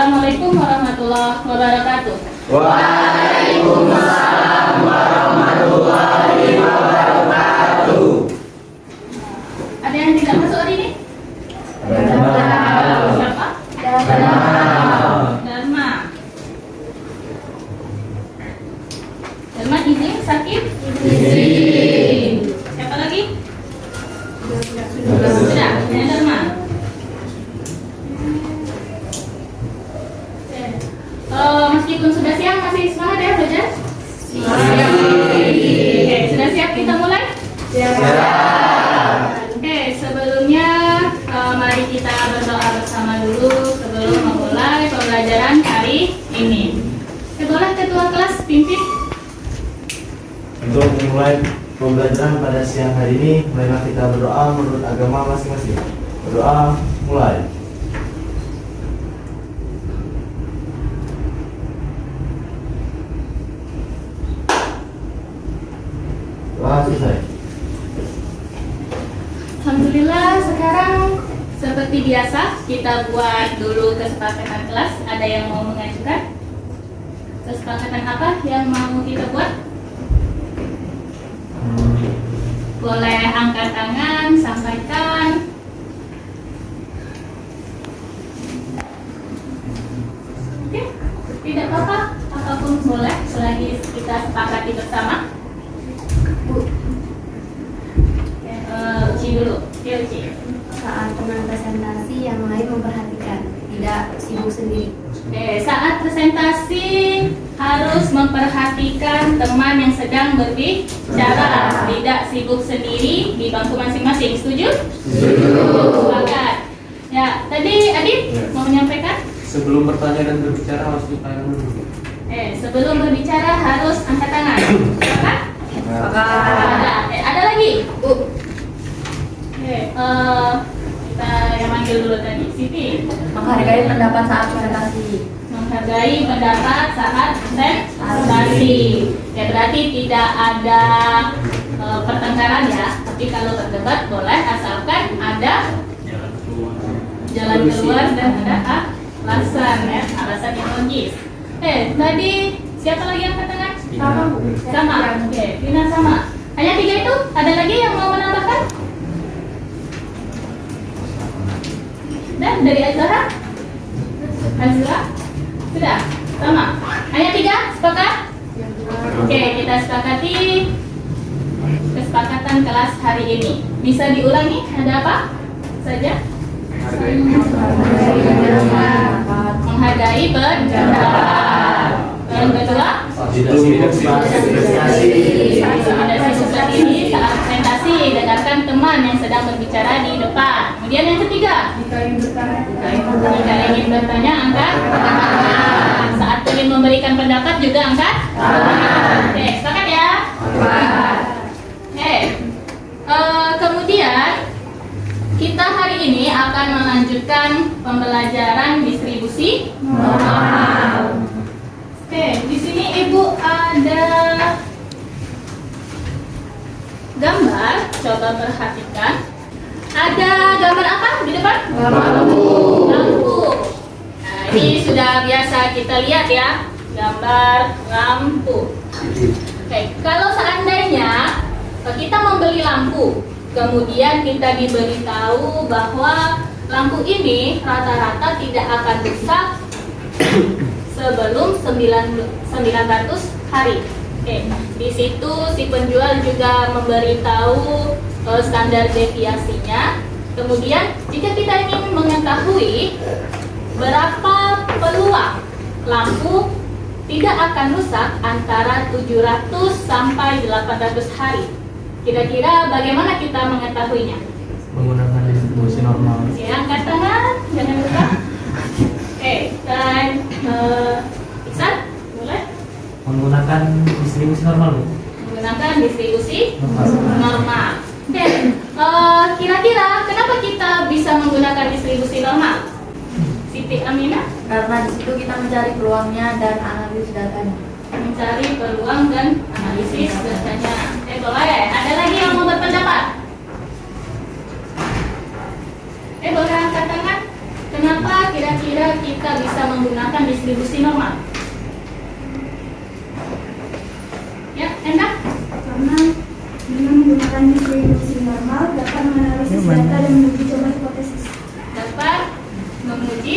Assalamualaikum warahmatullahi wabarakatuh. Waalaikumsalam warahmatullahi wabarakatuh. Ada yang tidak masuk hari ini? Siapa? Dharma. Dharma izin sakit? Izin. Siapa lagi? Sudah. Ya, Dharma. Meskipun sudah siang masih semangat ya belajar? Oke, sudah siap kita mulai? Oke, sebelumnya mari kita berdoa bersama dulu sebelum memulai pembelajaran hari ini. Boleh ketua kelas pimpin? Untuk memulai pembelajaran pada siang hari ini, marilah kita berdoa menurut agama masing-masing. Berdoa mulai. Doa selesai. Alhamdulillah, sekarang seperti biasa kita buat dulu kesepakatan kelas. Ada yang mau mengajukan? Kesepakatan apa yang mau kita buat? Boleh angkat tangan, sampaikan. Oke, tidak apa-apa, apapun boleh selagi kita sepakati bersama. Uci dulu, Uci. Saat teman presentasi yang lain memperhatikan, tidak sibuk sendiri. Saat presentasi harus memperhatikan teman yang sedang berbicara, tidak sibuk sendiri di bangku masing-masing. Setuju? Setuju. Sepakat. Ya, tadi Adit mau menyampaikan? Sebelum bertanya dan berbicara harus ditanya dulu. Sebelum berbicara harus angkat tangan. Sepakat? Ada lagi, Bu. Kita yang manggil dulu tadi, Siti. Menghargai pendapat saat presentasi. Menghargai pendapat saat presentasi. Ya, berarti tidak ada pertengkaran ya. Tapi kalau berdebat boleh asalkan ada jalan keluar dan ada alasan ya, alasan yang logis. Tadi siapa lagi yang katakan? Sama. Oke, Dina sama. Hanya 3 itu? Ada lagi yang mau menambahkan? Dan dari Azhara? Azhara? Sudah? Sama? Hanya 3? Sepakat? Oke, kita sepakati kesepakatan kelas hari ini. Bisa diulangi? Ada apa saja? Menghargai pendapat. Yang kedua? Tidak sibuk presentasi. Tidak sibuk ini saat presentasi, dengarkan teman yang sedang berbicara di depan. Kemudian yang ketiga? Jika ingin bertanya, angkat tangan. Saat ingin memberikan pendapat juga angkat tangan. Oke, sepakat ya? Kemudian kita hari ini akan melanjutkan pembelajaran distribusi normal. Oke, di sini Ibu ada gambar, coba perhatikan. Ada gambar apa di depan? Lampu. Nah, ini sudah biasa kita lihat ya, gambar lampu. Oke, kalau seandainya kita membeli lampu, kemudian kita diberitahu bahwa lampu ini rata-rata tidak akan rusak sebelum 900 hari. Oke, di situ si penjual juga memberitahu standar deviasinya. Kemudian jika kita ingin mengetahui berapa peluang lampu tidak akan rusak antara 700 sampai 800 hari, kira-kira bagaimana kita mengetahuinya? Menggunakan distribusi normal. Oke, angkat tangan, jangan lupa. Oke, dan Iksan, boleh? Menggunakan distribusi normal. Menggunakan distribusi normal. Oke, kira-kira kenapa kita bisa menggunakan distribusi normal? Siti Aminah? Karena di situ kita mencari peluangnya dan analisis datanya. Mencari peluang dan analisis datanya. Boleh. Ada lagi yang mau berpendapat? Boleh angkat tangan. Kenapa kira kira-kira kita bisa menggunakan distribusi normal? Ya, enak? Karena dengan menggunakan distribusi normal dapat menganalisis data dan menguji coba hipotesis. Dapat menguji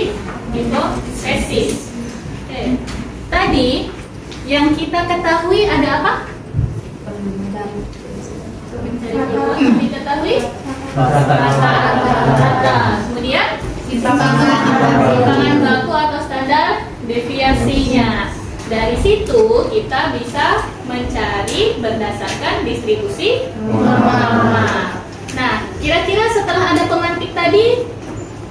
hipotesis. Oke. Tadi yang kita ketahui ada apa? Mencari peluang yang diketahui rata. Kemudian timbangan baku atau standar deviasinya. Dari situ kita bisa mencari berdasarkan distribusi normal. Nah, kira-kira setelah ada pemantik tadi,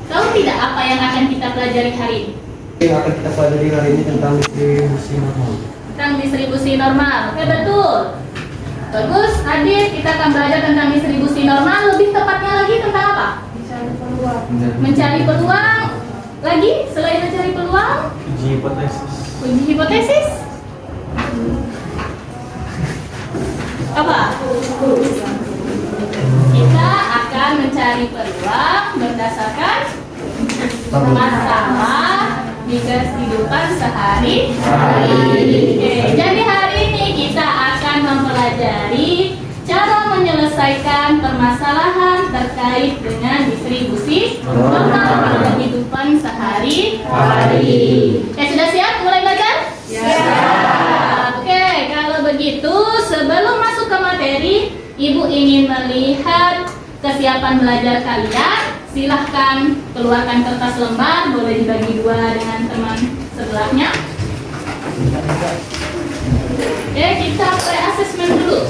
tahu tidak apa yang akan kita pelajari hari ini? Yang akan kita pelajari hari ini tentang distribusi normal. Tentang distribusi normal. Oke, betul. Bagus, hadir. Kita akan belajar tentang distribusi normal. Lebih tepatnya lagi tentang apa? Mencari peluang. Mencari peluang. Lagi, selain mencari peluang, Uji hipotesis. uji hipotesis. Apa? Kita akan mencari peluang berdasarkan masalah di kehidupan sehari-hari. Oke, jadi hari ini kita akan mempelajari cara menyelesaikan permasalahan terkait dengan distribusi normal kehidupan sehari-hari. Sudah siap mulai belajar? Siap. Oke, kalau begitu sebelum masuk ke materi, Ibu ingin melihat kesiapan belajar kalian. Silahkan keluarkan kertas lembar, boleh dibagi dua dengan teman sebelahnya. Oke, kita pre-assessment dulu.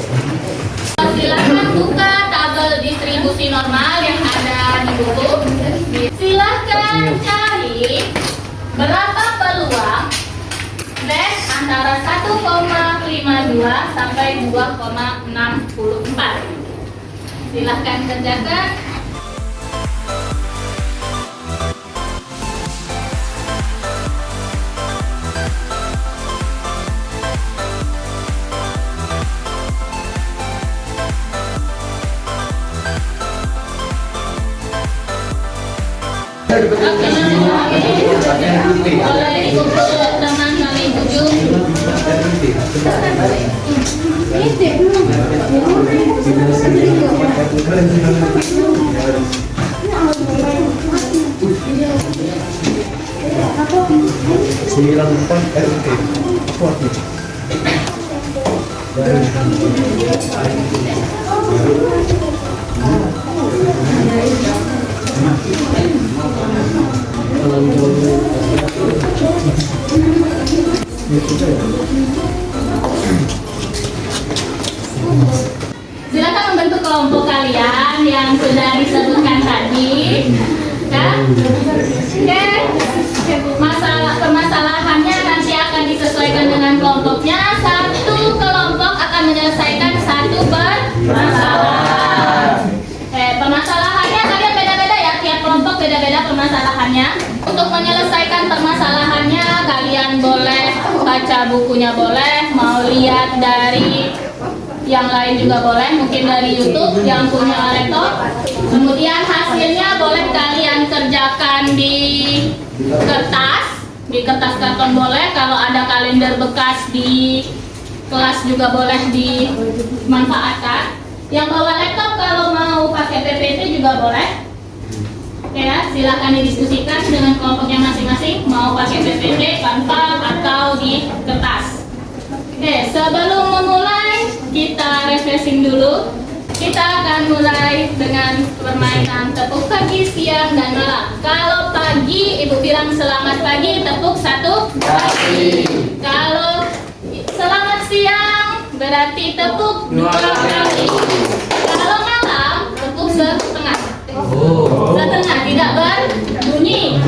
Silahkan buka tabel distribusi normal yang ada di buku. Silahkan cari berapa peluang dash antara 1,52 sampai 2,64. Silahkan kerjakan. Boleh dikumpul teman kali 7. Silakan membentuk kelompok kalian yang sudah disebutkan tadi. Kan? Oke. Permasalahannya nanti akan disesuaikan dengan kelompoknya. Satu kelompok akan menyelesaikan satu permasalahan. Permasalahannya kalian beda-beda ya. Tiap kelompok beda-beda permasalahannya. Untuk menyelesaikan permasalahannya, kalian boleh baca bukunya, boleh mau lihat dari yang lain juga boleh, mungkin dari YouTube yang punya laptop. Kemudian hasilnya boleh kalian kerjakan di kertas karton boleh. Kalau ada kalender bekas di kelas juga boleh dimanfaatkan. Yang bawa laptop kalau mau pakai PPT juga boleh. Ya, silahkan didiskusikan dengan kelompoknya masing-masing, mau pakai PPT, kanvas atau di kertas. Oke, sebelum memulai kita refreshing dulu. Kita akan mulai dengan permainan tepuk pagi, siang, dan malam. Kalau pagi, Ibu bilang selamat pagi, tepuk 1 kali. Kalau selamat siang, berarti tepuk 2 kali. Kalau malam, tepuk setengah. Setengah, tidak berbunyi.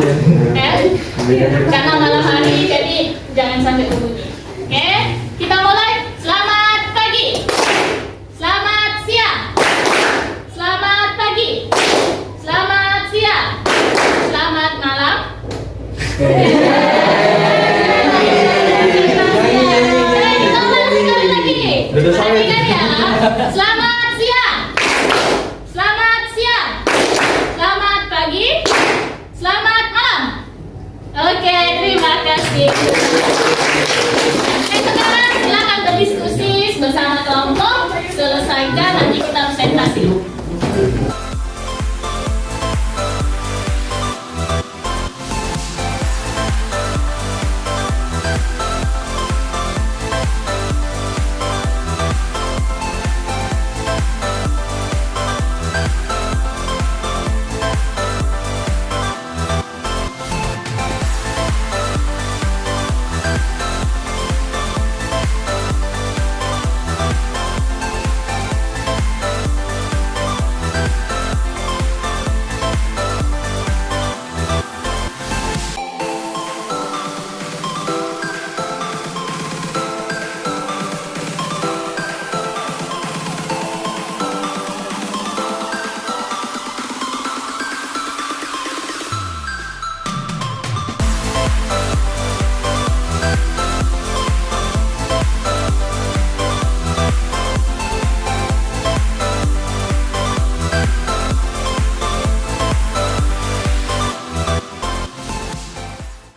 Karena malam hari, jadi jangan sampai berbunyi. Oke, kita mulai. Selamat pagi. Selamat siang. Selamat pagi. Selamat siang. Selamat malam. Sekali lagi. Perhatikan ya. Selamat siang. Selamat siang. Selamat pagi. Selamat malam. kasih. Sekarang silakan berdiskusi bersama kelompok. Selesaikan, nanti kita presentasi.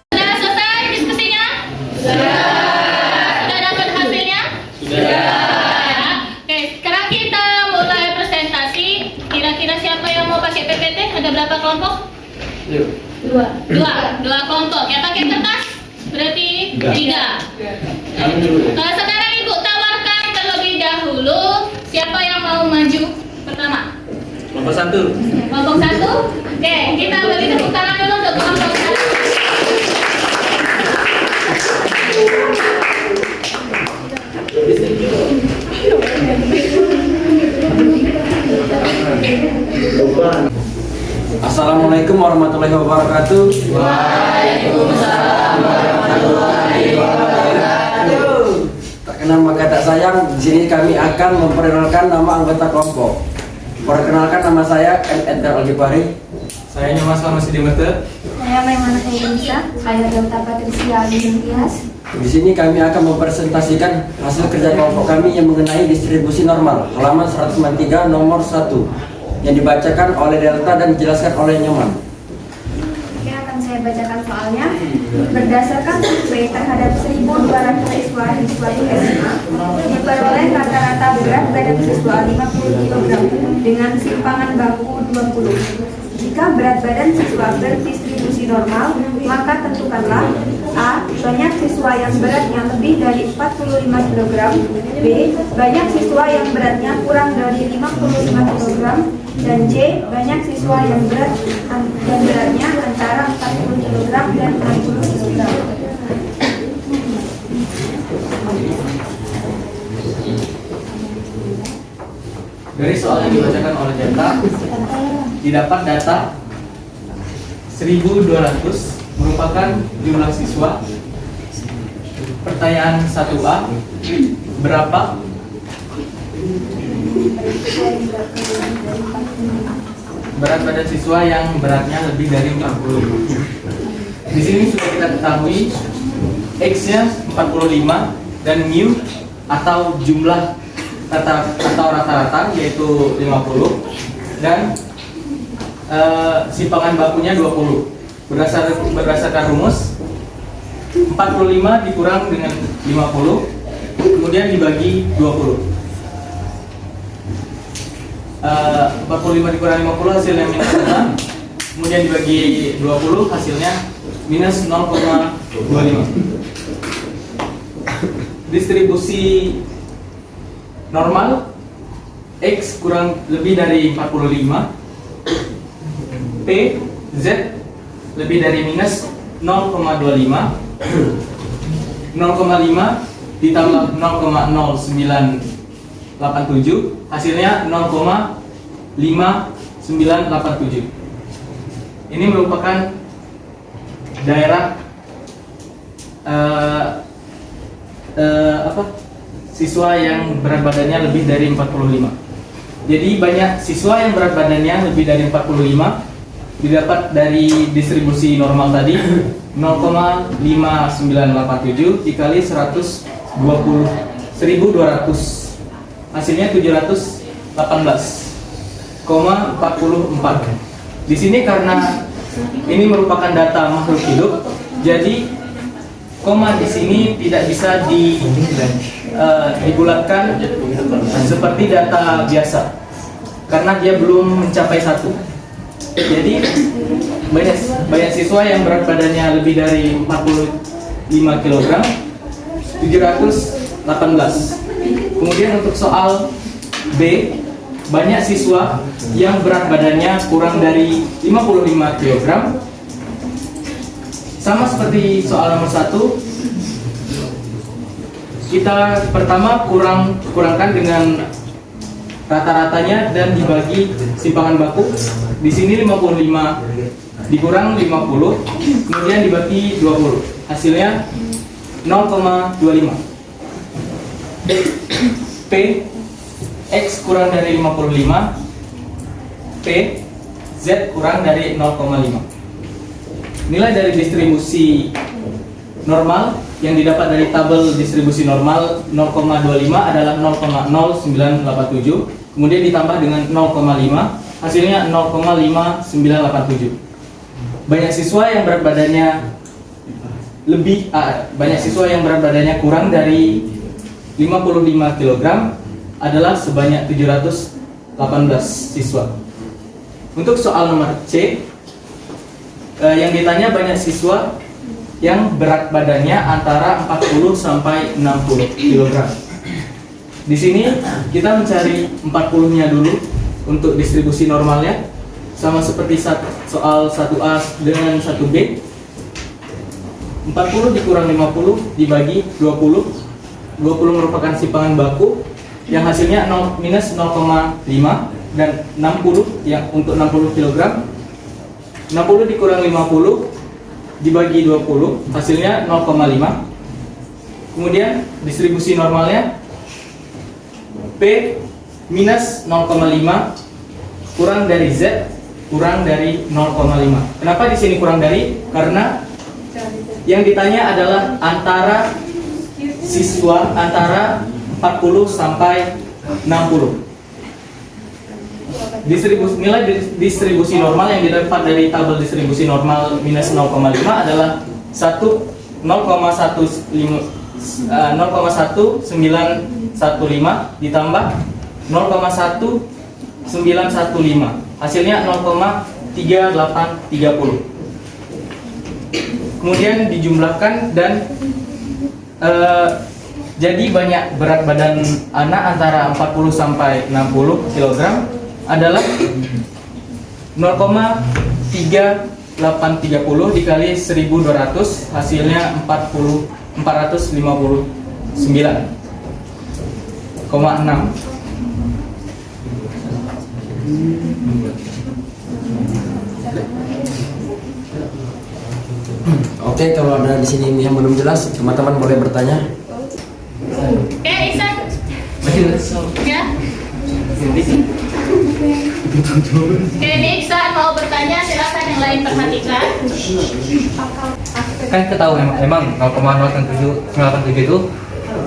Sudah selesai diskusinya? Sudah dapat hasilnya? Sudah. Oke, sekarang kita mulai presentasi. Kira-kira siapa yang mau pakai PPT? Ada berapa kelompok? Dua kelompok. Yang pakai kertas? Berarti 3. Sekarang Ibu tawarkan terlebih dahulu siapa yang mau maju pertama? Kelompok 1. Kelompok 1? Oke, kita beri tepuk tangan dulu untuk kelompok 1. Assalamualaikum warahmatullahi wabarakatuh. Waalaikumsalam warahmatullahi wabarakatuh. Tak kenal maka tak sayang. Di sini kami akan memperkenalkan nama anggota kelompok. Perkenalkan, nama saya Edgar Al-Ghifari. Saya Nyomas Farmasi Demeter. Saya Maimunah Indonesia. Saya Delta Patricia Alintias. Di sini kami akan mempresentasikan hasil kerja kelompok kami yang mengenai distribusi normal, halaman 193 nomor 1, yang dibacakan oleh Delta dan dijelaskan oleh Nyoman. Oke, akan saya bacakan soalnya. Berdasarkan survei terhadap 1.200 siswa di SMA, diperoleh rata-rata berat badan siswa 50 kg dengan simpangan baku 20. Jika berat badan siswa berdistribusi normal, maka tentukanlah A. Banyak siswa yang beratnya lebih dari 45 kg, B. Banyak siswa yang beratnya kurang dari 55 kg, dan C. Banyak siswa yang beratnya antara 40 kg dan 60 kg. Dari soal yang dibacakan oleh Delta, didapat data 1.200 merupakan jumlah siswa. Pertanyaan 1A, berapa berat badan siswa yang beratnya lebih dari 40? Di sini sudah kita ketahui X-nya 45 dan mu atau jumlah atau rata-rata yaitu 50 dan simpangan bakunya 20. Berdasarkan rumus 45 dikurang dengan 50 kemudian dibagi 20. 45 dikurang 50 hasilnya minus 6, kemudian dibagi 20 hasilnya minus 0,25. Distribusi normal X kurang lebih dari 45, P, Z lebih dari minus 0,25, 0,5 ditambah 0,0987 hasilnya 0,5987. Ini merupakan daerah siswa yang berat badannya lebih dari 45. Jadi banyak siswa yang berat badannya lebih dari 45 didapat dari distribusi normal tadi 0,5987 dikali 1.200 hasilnya 718,44. Di sini karena ini merupakan data makhluk hidup, jadi koma di sini tidak bisa dibulatkan seperti data biasa karena dia belum mencapai 1. Jadi banyak siswa yang berat badannya lebih dari 45 kg 718. Kemudian untuk soal B, banyak siswa yang berat badannya kurang dari 55 kg. Sama seperti soal nomor 1, kita pertama kurangkan dengan rata-ratanya dan dibagi simpangan baku. Di sini 55 dikurang 50, kemudian dibagi 20. Hasilnya 0,25. P, X kurang dari 55, P, Z kurang dari 0,5. Nilai dari distribusi normal yang didapat dari tabel distribusi normal 0,25 adalah 0,0987, kemudian ditambah dengan 0,5, hasilnya 0,5987. Banyak siswa yang berat badannya kurang dari 55 kg adalah sebanyak 718 siswa. Untuk soal nomor C, yang ditanya banyak siswa yang berat badannya antara 40 sampai 60 kg. Di sini kita mencari 40-nya dulu untuk distribusi normalnya, sama seperti soal 1A dengan 1B. 40 dikurang 50 dibagi 20. 20 merupakan simpangan baku yang hasilnya minus 0,5, dan 60 yang untuk 60 kg. 60 dikurang 50 dibagi 20, hasilnya 0,5. Kemudian distribusi normalnya P minus 0,5 kurang dari Z kurang dari 0,5. Kenapa di sini kurang dari? Karena yang ditanya adalah antara siswa antara 40 sampai 60. Nilai distribusi normal yang didapat dari tabel distribusi normal minus 0,5 adalah 0,1915 ditambah 0,1915, hasilnya 0,3830. Kemudian dijumlahkan dan jadi banyak berat badan anak antara 40 sampai 60 kg adalah 0,3830 dikali 1200, hasilnya 459,6. Oke, kalau ada di sini yang belum jelas, teman-teman boleh bertanya. Oke, Iksan. Ya. Oke, ini Iksan mau bertanya, silakan yang lain perhatikan. Kan kita tahu memang 0,097 itu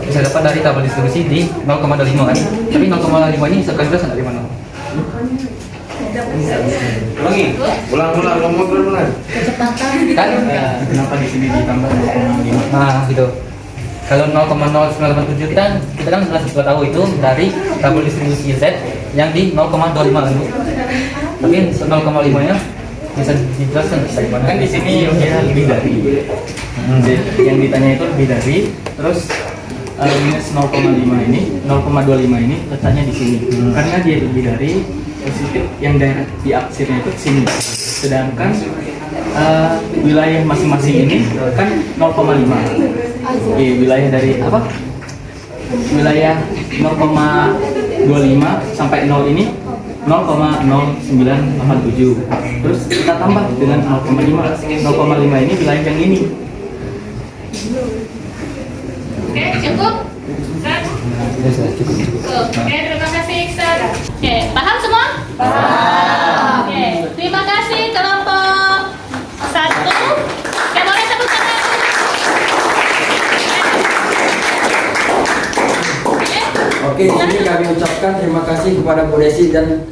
bisa dapat dari tabel distribusi di 0,25 kan. Tapi 0,5 ini sekaligus dari mana? Ulang ngomong benar. Kan Kenapa di sini ditambah 0,5? nah gitu. Kalau 0,0987 kita kan sudah tahu itu dari tabel distribusi Z yang di 0,25 kan Bu. Tapi 0,5 nya bisa dijelaskan dari mana? Kan di sini dia lebih dari. Yang ditanya itu lebih dari, terus minus 0,5 ini, 0,25 ini letaknya di sini. Karena dia lebih dari, positif yang daerah di aksirnya itu sini. Sedangkan wilayah masing-masing ini kan 0,5. Oke, wilayah dari apa? Wilayah 0,25 sampai 0 ini 0,0987. Terus kita tambah dengan 0,5. 0,5 ini wilayah yang ini. Oke, cukup? Iksan? Oke, terima kasih Iksan. Oke, paham semua? Paham. Oke, terima kasih kelompok 1. Oke, boleh tepuk tangan. Oke, di sini kami ucapkan terima kasih kepada Bu Desi dan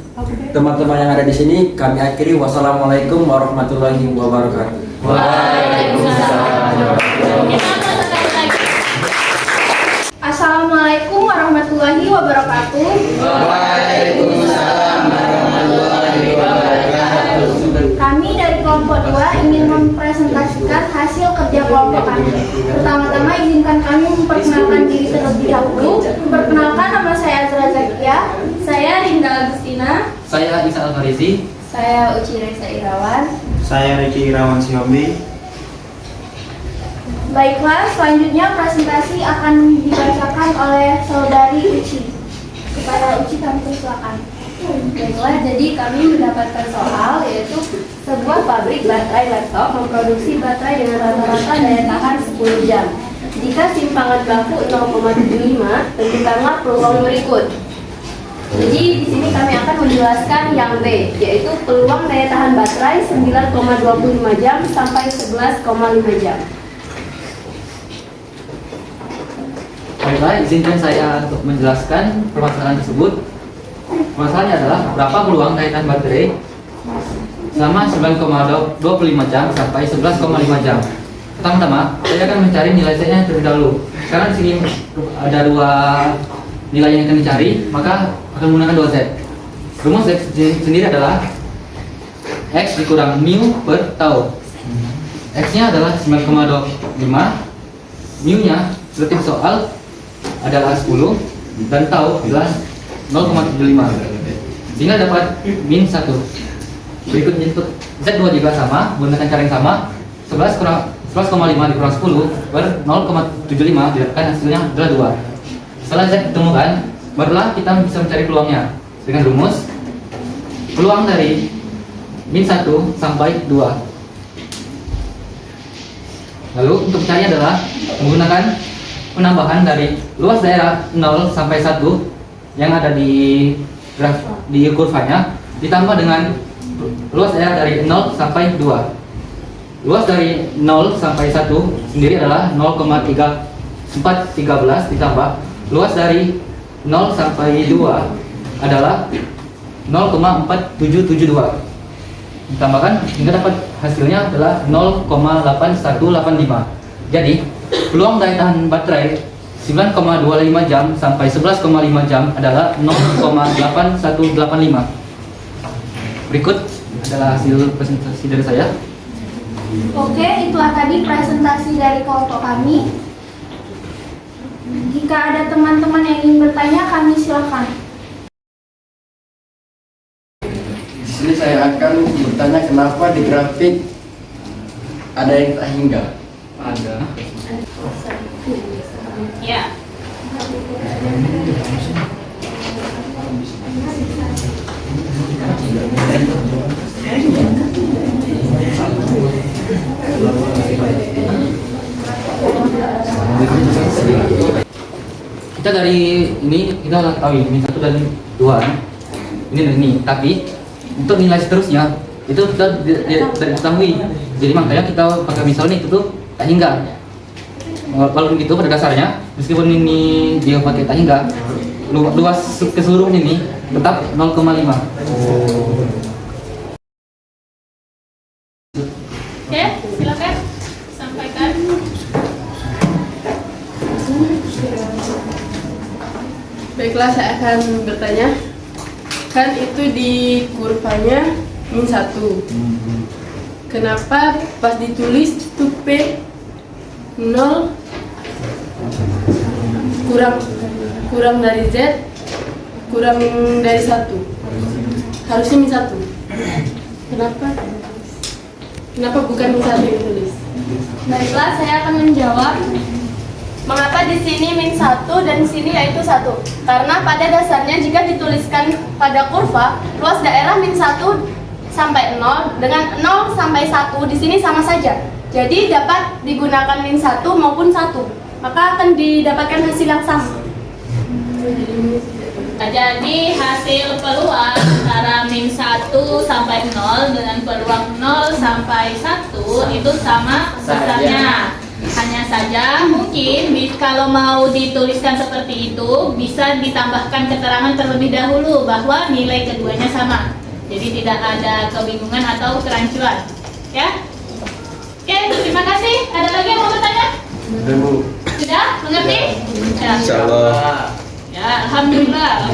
teman-teman yang ada di sini. Kami akhiri, wassalamualaikum warahmatullahi wabarakatuh. Waalaikumsalam. Kita wabarakatuh. Waalaikumsalam warahmatullahi wabarakatuh. Kami dari kelompok 2 ingin mempresentasikan hasil kerja kelompok kami. Pertama-tama izinkan kami memperkenalkan diri terlebih dahulu. Perkenalkan, nama saya Azra Zakia. Saya Rinda Agustina. Saya Isa Alfarizi. Saya Uci Reza Irawan. Saya Riki Irawan Siombi. Baiklah, selanjutnya presentasi akan dibacakan oleh saudari Uci. Kepada Uci kami persilakan. Baiklah, jadi kami mendapatkan soal yaitu sebuah pabrik baterai laptop memproduksi baterai dengan rata-rata daya tahan 10 jam. Jika simpangan baku 0,75, tentukanlah peluang berikut. Jadi di sini kami akan menjelaskan yang B, yaitu peluang daya tahan baterai 9,25 jam sampai 11,5 jam. Baiklah, izinkan saya untuk menjelaskan permasalahan tersebut. Masalahnya adalah berapa peluang daya tahan baterai selama 9,25 jam sampai 11,5 jam. Pertama-tama, saya akan mencari nilai Z-nya terlebih dahulu. Karena di sini ada dua nilai yang akan dicari, maka akan menggunakan 2 Z. Rumus Z sendiri adalah X dikurang mu per tau. X-nya adalah 9,25, mu-nya seperti soal adalah 10, dan tau adalah 0,75, sehingga dapat min 1. Berikutnya untuk Z2 juga sama, menggunakan cara yang sama. 11,5 dikurang 10 per 0,75 didapatkan hasilnya adalah 2. Setelah Z ditemukan, barulah kita bisa mencari peluangnya dengan rumus peluang dari min 1 sampai 2. Lalu untuk mencari adalah menggunakan penambahan dari luas daerah 0 sampai 1 yang ada di kurvanya ditambah dengan luas daerah dari 0 sampai 2. Luas dari 0 sampai 1 sendiri adalah 0,413 ditambah luas dari 0 sampai 2 adalah 0,4772. Ditambahkan hingga dapat hasilnya adalah 0,8185. Jadi peluang daya tahan baterai 9,25 jam sampai 11,5 jam adalah 0,8185. Berikut adalah hasil presentasi dari saya. Oke, itulah tadi presentasi dari kelompok kami. Jika ada teman-teman yang ingin bertanya, kami silakan. Di sini saya akan bertanya kenapa di grafik ada yang tak hingga. Ada. Ya. Kita dari ini kita tahu ini 1 dan 2 ini, tapi untuk nilai seterusnya itu kita tidak diketahui. Jadi makanya kita pakai misal nih, itu tuh tak hingga. Walaupun gitu pada dasarnya meskipun ini dia pakai tak hingga, luas keseluruhan ini tetap 0,5. Oke, silakan sampaikan. Baiklah, saya akan bertanya. Kan itu di kurvanya min 1. Kenapa pas ditulis itu P 0 kurang dari Z kurang dari 1? Harusnya min 1. Kenapa bukan min 1 yang ditulis? Baiklah, saya akan menjawab. Mengapa di sini min 1 dan di sini yaitu 1? Karena pada dasarnya jika dituliskan pada kurva, luas daerah min 1 sampai 0 dengan 0 sampai 1 di sini sama saja. Jadi dapat digunakan min 1 maupun 1. Maka akan didapatkan hasil yang sama. Nah, jadi hasil peluang antara min 1 sampai 0 dengan peluang 0 sampai 1 itu sama besarnya. Hanya saja mungkin kalau mau dituliskan seperti itu bisa ditambahkan keterangan terlebih dahulu bahwa nilai keduanya sama. Jadi tidak ada kebingungan atau kerancuan. Ya? Oke, terima kasih. Ada lagi yang mau bertanya? Sudah? Mengerti? Ya. Insyaallah. Ya, Alhamdulillah.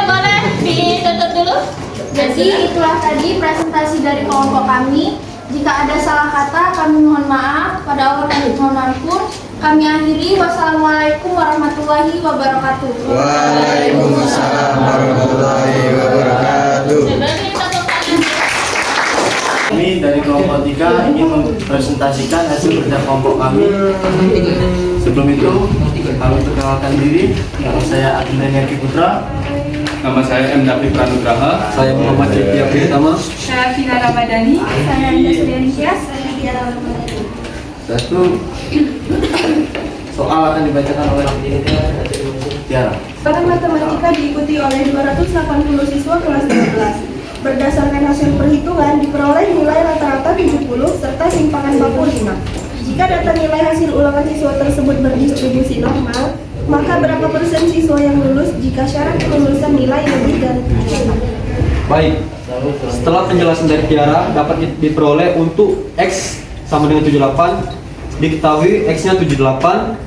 Boleh ditutup dulu. Jadi itulah tadi presentasi dari kelompok kami. Jika ada salah kata, kami mohon maaf. Pada Allah kami mohon ampun. Kami akhiri. Wassalamualaikum warahmatullahi wabarakatuh. Waalaikumsalam warahmatullahi wabarakatuh. Kami dari kelompok 3 ingin mempresentasikan hasil kerja kelompok kami. Sebelum itu, kami perkenalkan diri. Nama saya Agnes Yaki Putra. Nama saya M. David Pranugraha. Saya Muhammad Rizky Pertama. Saya Vina Ramadhani. Saya Anda Suryani Syas. Satu soal akan dibacakan oleh Tiara. Pada matematika diikuti oleh 280 siswa kelas 12. Berdasarkan hasil perhitungan, diperoleh nilai rata-rata 70 serta simpangan baku 5. Jika data nilai hasil ulangan siswa tersebut berdistribusi normal, maka berapa persen siswa yang lulus jika syarat kelulusan nilai lebih dari 70? Baik, setelah penjelasan dari Tiara dapat diperoleh untuk X sama dengan 78, diketahui X-nya 78,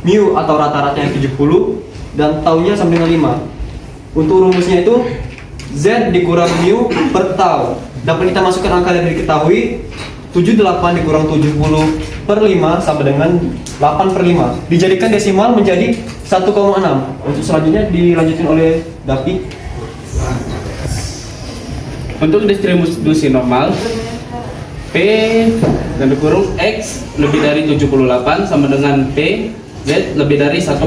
mu atau rata-ratanya 70, dan taunya sama dengan 5. Untuk rumusnya itu Z dikurang mu per tau. Dapat kita masukkan angka yang diketahui 78 dikurang 70 per 5 sama dengan 8 per 5. Dijadikan desimal menjadi 1,6. Untuk selanjutnya dilanjutkan oleh Dapi. Untuk distribusi normal, P dan dikurung X lebih dari 78 sama dengan P Z lebih dari 1,6.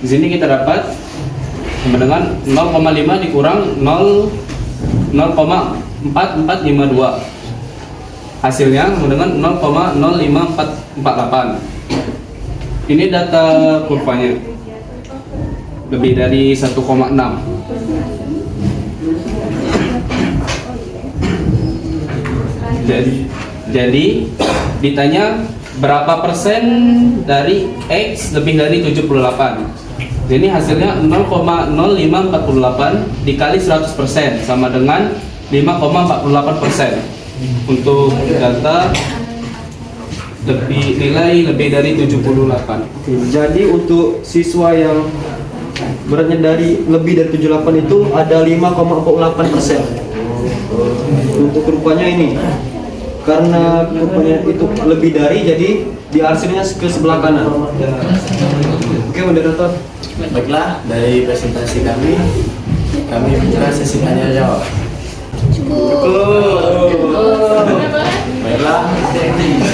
Di sini kita dapat sama dengan 0,5 dikurang 0,4452. Hasilnya sama dengan 0,05448. Ini data kurvanya lebih dari 1,6. Jadi ditanya berapa persen dari X lebih dari 78. Jadi hasilnya 0,0548 dikali 100% sama dengan 5,48%. Untuk data nilai lebih dari 78. Jadi untuk siswa yang beratnya lebih dari 78 itu ada 5,48%. Untuk kurvanya ini, karena kurvanya itu lebih dari, jadi diarsirnya ke sebelah kanan. Oke, moderator. Baiklah, dari presentasi kami buka sesi tanya jawab. Baiklah,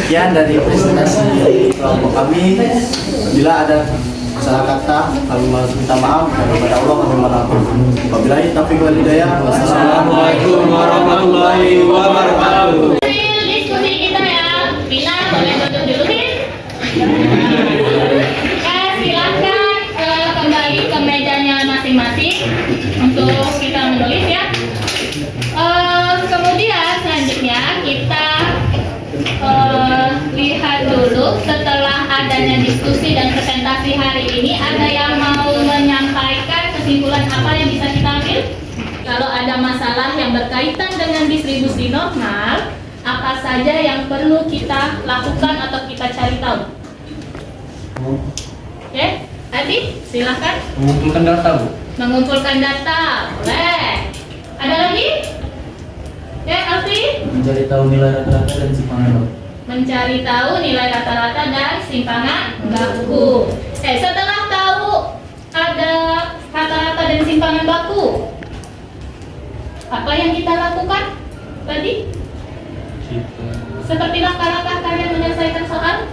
sekian dari presentasi kelompok kami. Bila ada salah kata, kami minta maaf. Kepada Allah kami mohon ampun. Wabillahi taufiq wal hidayah. Wassalamualaikum warahmatullahi wabarakatuh. Diskusi kita ya. Vina boleh tutup dulu, Vin. Silakan kembali ke mejanya masing-masing untuk kita menulis ya. Kemudian selanjutnya kita lihat dulu setelah adanya diskusi dan presentasi hari ini, ada yang mau menyampaikan kesimpulan apa yang bisa kita ambil? Kalau ada masalah yang berkaitan dengan distribusi normal, apa saja yang perlu kita lakukan atau kita cari tahu? Oke, Adi, silakan. Mengumpulkan data, Bu. Mengumpulkan data, boleh. Ada lagi? Ya, Alfi? Mencari tahu nilai rata-rata dan simpangan baku. Mencari tahu nilai rata-rata dan simpangan baku. Setelah tahu ada rata-rata dan simpangan baku, apa yang kita lakukan tadi? Seperti langkah-langkah kalian menyelesaikan soal?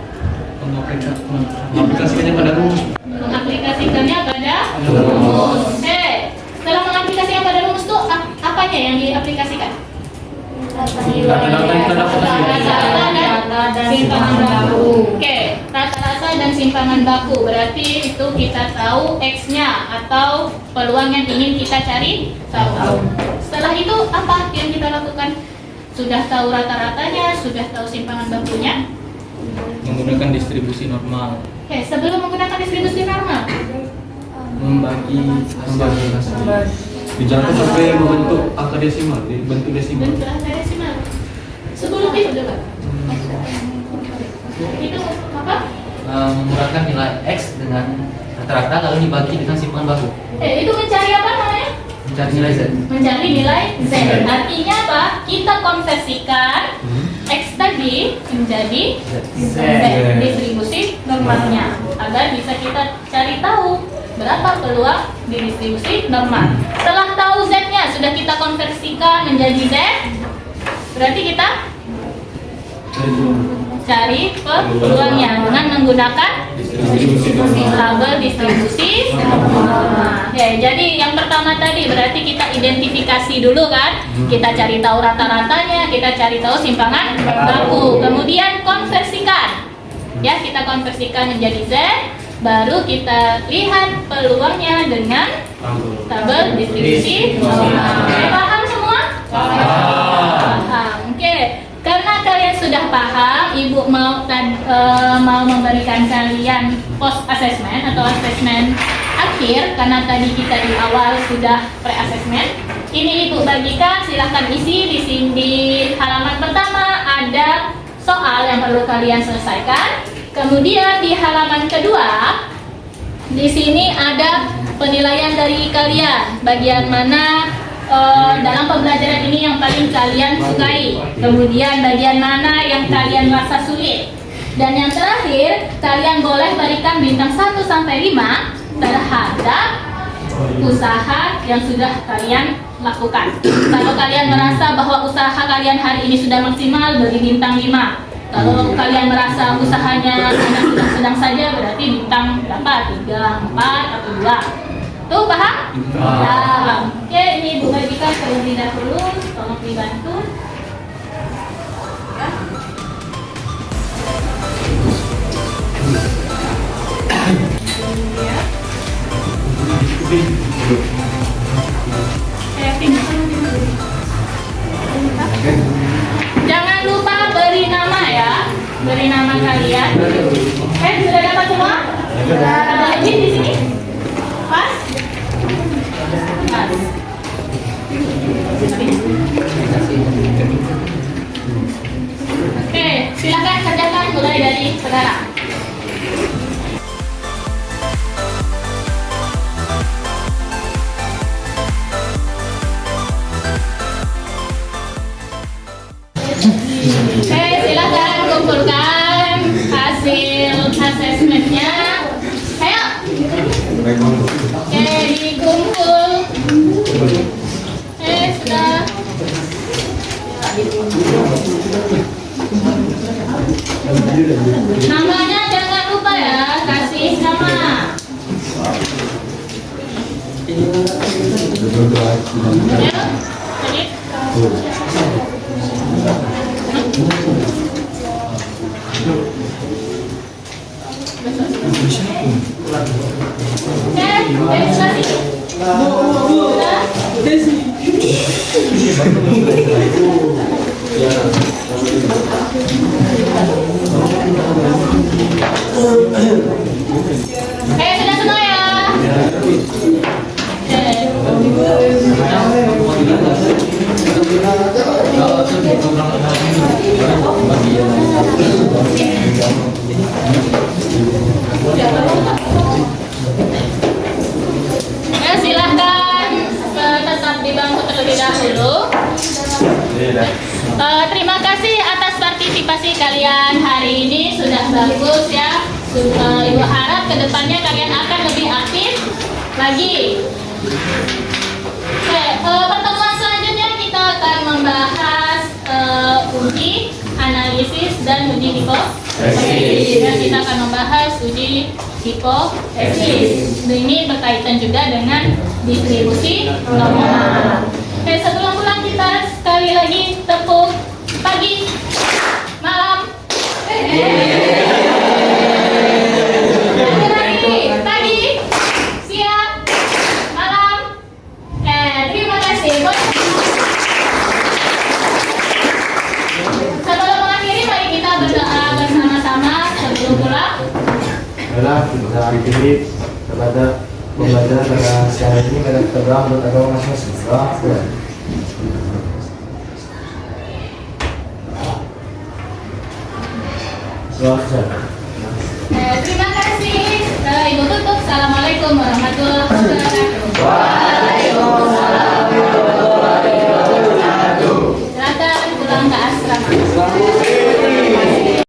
Mengaplikasikannya pada rumus. Mengaplikasikannya pada rumus. Setelah mengaplikasikan pada rumus itu apanya yang diaplikasikan? Rata-rata yang kita dapat. Rata-rata dan simpangan baku. Oke, rata-rata dan simpangan baku berarti itu kita tahu X-nya atau peluang yang ingin kita cari tahu. Setelah itu apa yang kita lakukan? Sudah tahu rata-ratanya, sudah tahu simpangan bakunya? Menggunakan distribusi normal. Oke, sebelum menggunakan distribusi normal, Membagi dijalankan sampai membentuk angka desimal, bentuk desimal. bentuk angka desimal. Sebelum itu coba. Itu apa? Mengurangkan nilai X dengan rata-rata lalu dibagi dengan simpangan baku. Itu mencari apa namanya? Mencari nilai Z. Mencari nilai Z. Artinya apa? Kita konversikan X tadi menjadi Z, distribusi normalnya, agar bisa kita cari tahu berapa peluang di distribusi normal. Setelah tahu Z-nya, sudah kita konversikan menjadi Z, berarti kita cari peluangnya dengan menggunakan tabel distribusi normal. Jadi yang pertama tadi berarti kita identifikasi dulu kan, kita cari tahu rata-ratanya, kita cari tahu simpangan baku, kemudian konversikan. Ya, kita konversikan menjadi Z, baru kita lihat peluangnya dengan tabel distribusi normal. Paham semua? Paham. Oke. Karena kalian sudah paham, Ibu mau memberikan kalian post assessment atau assessment akhir, karena tadi kita di awal sudah pre assessment. Ini Ibu bagikan, silahkan isi di sini. Di halaman pertama ada soal yang perlu kalian selesaikan. Kemudian di halaman kedua, di sini ada penilaian dari kalian. Bagian mana dalam pembelajaran ini yang paling kalian sukai, kemudian bagian mana yang kalian rasa sulit, dan yang terakhir kalian boleh berikan bintang 1 sampai 5 terhadap usaha yang sudah kalian lakukan. Kalau kalian merasa bahwa usaha kalian hari ini sudah maksimal, beri bintang 5. Kalau kalian merasa usahanya hanya sedang saja, berarti bintang berapa? 3, 4, atau 2. Tuh, paham? Paham. Oke, ini Ibu bagikan terlebih dahulu, tolong dibantu. Jangan lupa beri nama ya, beri nama kalian. Sudah dapat semua? Ada lagi di sini? Pas? Pas. Oke, silakan kerjakan mulai dari sekarang. Oke, silakan kumpulkan hasil asesmennya. Ayo. Oke, dikumpul. Sudah. Namanya jangan lupa ya, kasih nama. Ayo, sedikit. Sudah semua ya? Silahkan tetap di bangku terlebih dahulu. Terima kasih atas partisipasi kalian hari ini, sudah bagus ya. Ibu harap kedepannya kalian akan lebih aktif lagi. Oke, pertemuan selanjutnya kita akan membahas uji analisis dan uji hipotesis. Dan kita akan membahas uji hipotesis. Ini berkaitan juga dengan distribusi normal. Oke, sebelum pulang kita sekali lagi tepuk pagi, malam. Pagi, siang, malam. Terima kasih. Sebelum mengakhiri, mari kita berdoa bersama-sama sebelum pulang. Adalah kita akhiri kepada pembelajaran pada siang ini, pada kita berdoa menurut agama masing-masing. Terima kasih. Ibu tutup. Assalamualaikum warahmatullahi wabarakatuh.